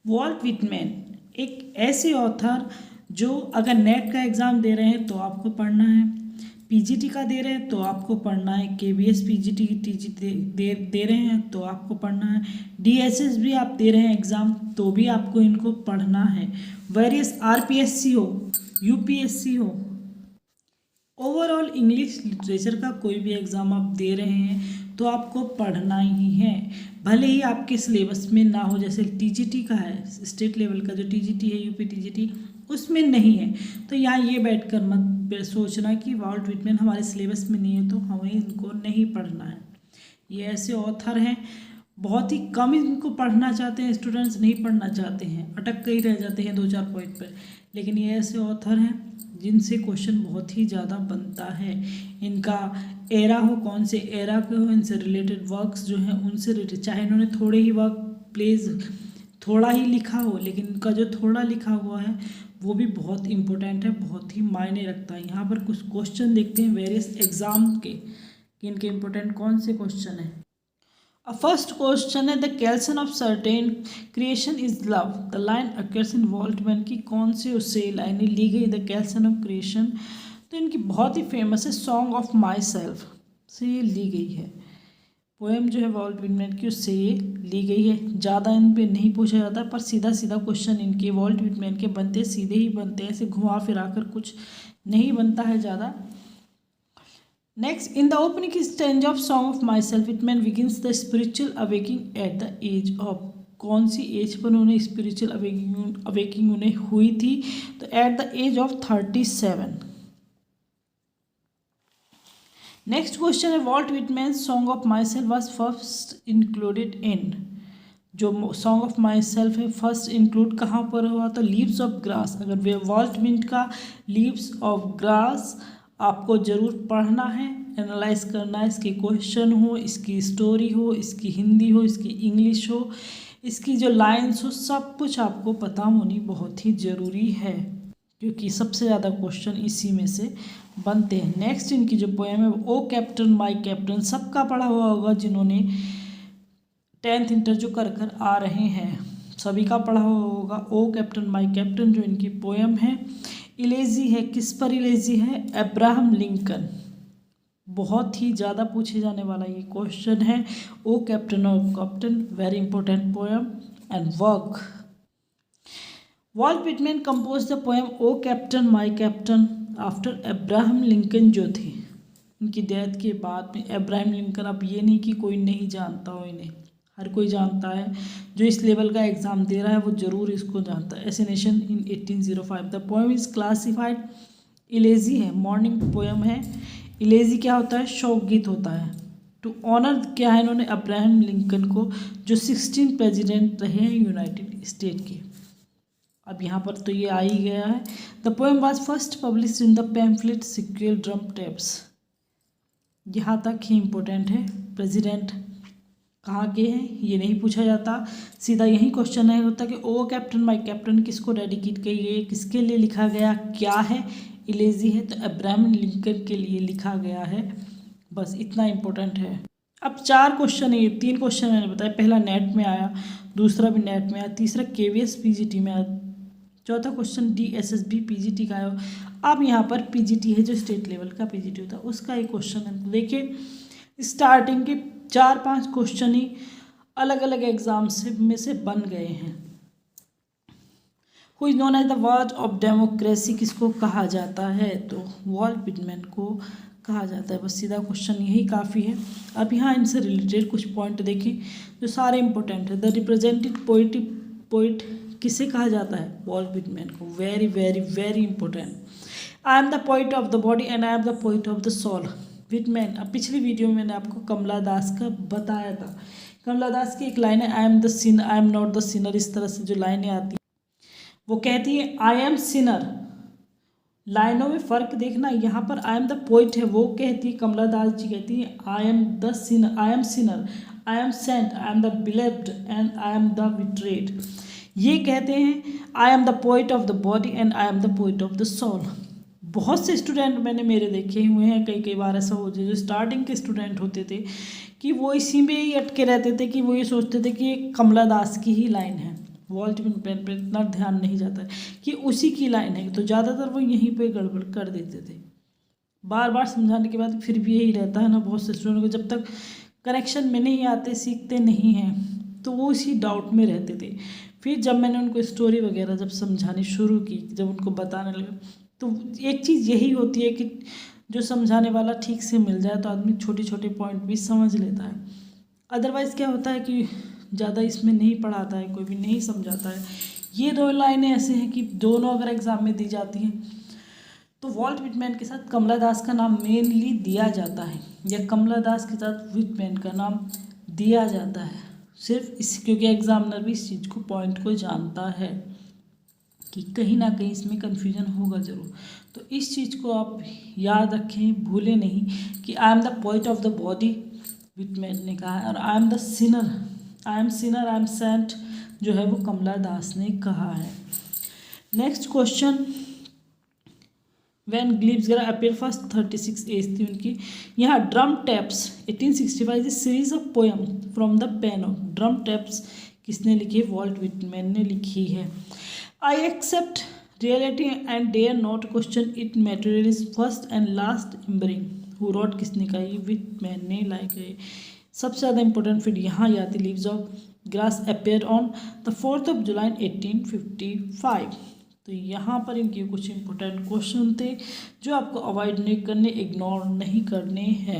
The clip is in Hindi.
वॉल्ट विटमैन एक ऐसे ऑथर जो अगर नेट का एग्ज़ाम दे रहे हैं तो आपको पढ़ना है, पीजीटी का दे रहे हैं तो आपको पढ़ना है, केवीएस पीजीटी टीजी दे रहे हैं तो आपको पढ़ना है, डीएसएस भी आप दे रहे हैं एग्ज़ाम तो भी आपको इनको पढ़ना है, वेरियस आरपीएससी हो, यूपीएससी हो, ओवरऑल इंग्लिश लिटरेचर का कोई भी एग्ज़ाम आप दे रहे हैं तो आपको पढ़ना ही है, भले ही आपके सिलेबस में ना हो। जैसे टीजीटी का है, स्टेट लेवल का जो टीजीटी है, यूपी टीजीटी, उसमें नहीं है तो यहाँ ये बैठकर मत सोचना कि वॉल्ट विटमैन हमारे सिलेबस में नहीं है तो हमें इनको नहीं पढ़ना है। ये ऐसे ऑथर हैं, बहुत ही कम इनको पढ़ना चाहते हैं स्टूडेंट्स, नहीं पढ़ना चाहते हैं, अटक कर ही रह जाते हैं 2-4 पॉइंट पर, लेकिन ये ऐसे ऑथर हैं जिनसे क्वेश्चन बहुत ही ज़्यादा बनता है। इनका एरा हो, कौन से एरा के हो, इनसे रिलेटेड वर्क्स जो हैं उनसे रिलेटेड, चाहे इन्होंने थोड़े ही वर्क प्लेस थोड़ा ही लिखा हो, लेकिन इनका जो थोड़ा लिखा हुआ है वो भी बहुत इंपॉर्टेंट है, बहुत ही मायने रखता है। यहाँ पर कुछ क्वेश्चन देखते हैं वेरियस एग्जाम के कि इनके इंपॉर्टेंट कौन से क्वेश्चन हैं। फर्स्ट क्वेश्चन है the kelson of certain creation is love, the line occurs in Walt Whitman की कौन से उससे लाइनें ली गई द कैल्सन ऑफ क्रिएशन, तो इनकी बहुत ही फेमस है सॉन्ग ऑफ माई सेल्फ से ये ली गई है। पोएम जो है वॉल्ट विटमैन की उससे ये ली गई है। ज़्यादा इन पे नहीं पूछा जाता पर सीधा सीधा क्वेश्चन इनके वॉल्ट विटमैन के बनते सीधे ही बनते हैं, ऐसे घुमा फिरा कर कुछ नहीं बनता है ज़्यादा। Next, in the opening stanza of Song of Myself Whitman begins the spiritual awakening at the age of, कौन सी एज पर उन्हें स्पिरिचुअल अवेकिंग उन्हें हुई थी, तो at the age of 37। Next question है Walt Whitman song of myself was first included in, जो सॉन्ग ऑफ माई सेल्फ है फर्स्ट इंक्लूड कहाँ पर हुआ, तो लीव्स ऑफ ग्रास। अगर वे वॉल्ट विटमैन का लीव्स ऑफ ग्रास आपको ज़रूर पढ़ना है, एनालाइज करना है, इसके क्वेश्चन हो, इसकी स्टोरी हो, इसकी हिंदी हो, इसकी इंग्लिश हो, इसकी जो लाइन्स हो, सब कुछ आपको पता होनी बहुत ही ज़रूरी है क्योंकि सबसे ज़्यादा क्वेश्चन इसी में से बनते हैं। नेक्स्ट, इनकी जो पोएम है ओ कैप्टन माई कैप्टन, सबका पढ़ा हुआ होगा जिन्होंने 10th इंटर जो कर आ रहे हैं, सभी का पढ़ा हुआ होगा ओ कैप्टन माई कैप्टन जो इनकी पोएम है। इलेजी है, किस पर इलेजी है, अब्राहम लिंकन, बहुत ही ज़्यादा पूछे जाने वाला ये क्वेश्चन है। ओ कैप्टन और Captain very important poem and work. Walt Whitman compose the poem O Captain my Captain after Abraham Lincoln जो थे, उनकी डेथ के बाद में अब्राहम लिंकन, अब ये नहीं कि कोई नहीं जानता हो इन्हें, हर कोई जानता है, जो इस लेवल का एग्ज़ाम दे रहा है वो ज़रूर इसको जानता है। एसिनेशन इन 1805, द पोएम इज़ क्लासिफाइड, इलेजी है, मॉर्निंग पोएम है। इलेजी क्या होता है, शोक गीत होता है। टू ऑनर क्या है इन्होंने अब्राहम लिंकन को जो 16 प्रेसिडेंट रहे हैं यूनाइटेड स्टेट के। अब यहाँ पर तो ये आ ही गया है। The poem was first publish in the pamphlet sequel drum taps, यहाँ तक ही इम्पोर्टेंट है। प्रेसिडेंट कहाँ के हैं ये नहीं पूछा जाता, सीधा यही क्वेश्चन है होता कि ओ कैप्टन माई कैप्टन किसको डेडिकेट की गई, किसके लिए लिखा गया, क्या है, इलेजी है तो अब्राहम लिंकन के लिए लिखा गया है, बस इतना इम्पोर्टेंट है। अब 4 क्वेश्चन है, 3 क्वेश्चन मैंने बताया, पहला नेट में आया, दूसरा भी नेट में आया, तीसरा केवीएस पीजीटी में आया, चौथा क्वेश्चन डीएसएसबी पीजीटी का आया। अब यहाँ पर पीजीटी है जो स्टेट लेवल का पीजीटी होता है उसका एक क्वेश्चन है। तो देखिए स्टार्टिंग के 4-5 क्वेश्चन ही अलग अलग एग्जाम में से बन गए हैं। Who is known as the word of democracy किसको कहा जाता है, तो वॉल्ट विटमैन को कहा जाता है। बस सीधा क्वेश्चन यही काफ़ी है। अब यहाँ इनसे रिलेटेड कुछ पॉइंट देखें जो सारे इंपॉर्टेंट है। द रिप्रेजेंटेटिव पोइट किसे कहा जाता है, वॉल्ट विटमैन को, very very very important. I am the poet of the body and I am the poet of the soul, Whitman. अब पिछली वीडियो में मैंने आपको कमला दास का बताया था, कमला दास की एक लाइन है I am the sinner, I am not the Sinner, इस तरह से जो लाइनें आती वो कहती है आई एम सिनर। लाइनों में फ़र्क देखना, यहाँ पर आई एम द पोइट है, वो कहती है कमला दास जी कहती है I am the sinner, I am sinner, I am saint, I am the beloved and I am the betrayed. ये कहते हैं I am the poet of the body and I am the poet of the soul. बहुत से स्टूडेंट मैंने मेरे देखे हुए हैं, कई बार ऐसा हो जाए जो स्टार्टिंग के स्टूडेंट होते थे कि वो इसी में ही अटके रहते थे कि वो ये सोचते थे कि ये कमला दास की ही लाइन है, वॉल्ट विटमैन पे इतना ध्यान नहीं जाता है कि उसी की लाइन है, तो ज़्यादातर वो यहीं पे गड़बड़ कर देते थे। बार बार समझाने के बाद फिर भी यही रहता है ना, बहुत से स्टूडेंट को जब तक कनेक्शन में नहीं आते, सीखते नहीं हैं, तो वो इसी डाउट में रहते थे। फिर जब मैंने उनको स्टोरी वगैरह जब समझानी शुरू की, जब उनको बताने लगा, तो एक चीज़ यही होती है कि जो समझाने वाला ठीक से मिल जाए तो आदमी छोटे छोटे पॉइंट भी समझ लेता है। अदरवाइज़ क्या होता है कि ज़्यादा इसमें नहीं पढ़ाता है, कोई भी नहीं समझाता है। ये दो लाइनें ऐसे हैं कि दोनों अगर एग्ज़ाम में दी जाती हैं तो वॉल्ट विटमैन के साथ कमला दास का नाम मेनली दिया जाता है, या कमला दास के साथ विटमैन का नाम दिया जाता है, सिर्फ इस क्योंकि एग्जामिनर भी इस चीज़ को पॉइंट को जानता है कि कहीं ना कहीं इसमें कन्फ्यूजन होगा ज़रूर। तो इस चीज़ को आप याद रखें, भूलें नहीं कि I am the poet of the body, Whitman ने कहा है, और I am the sinner, I am saint जो है वो कमला दास ने कहा है। नेक्स्ट क्वेश्चन, व्हेन ग्लिब्सगर अपीयर फर्स्ट 36 एज थी उनकी। यहाँ drum taps 1865 series of poem from the pen of, drum taps किसने लिखी है? वॉल्ट विटमैन ने लिखी है। I accept reality and dare not question it material is first and last embering, who wrote किसने कहा? ये विटमैन ने लाइक है। सबसे ज़्यादा इंपॉर्टेंट फिर यहाँ ही आती, leaves of grass appear on the 4th of July 1855। तो यहाँ पर इनके कुछ इंपॉर्टेंट क्वेश्चन थे जो आपको अवॉइड नहीं करने, इग्नोर नहीं करने हैं।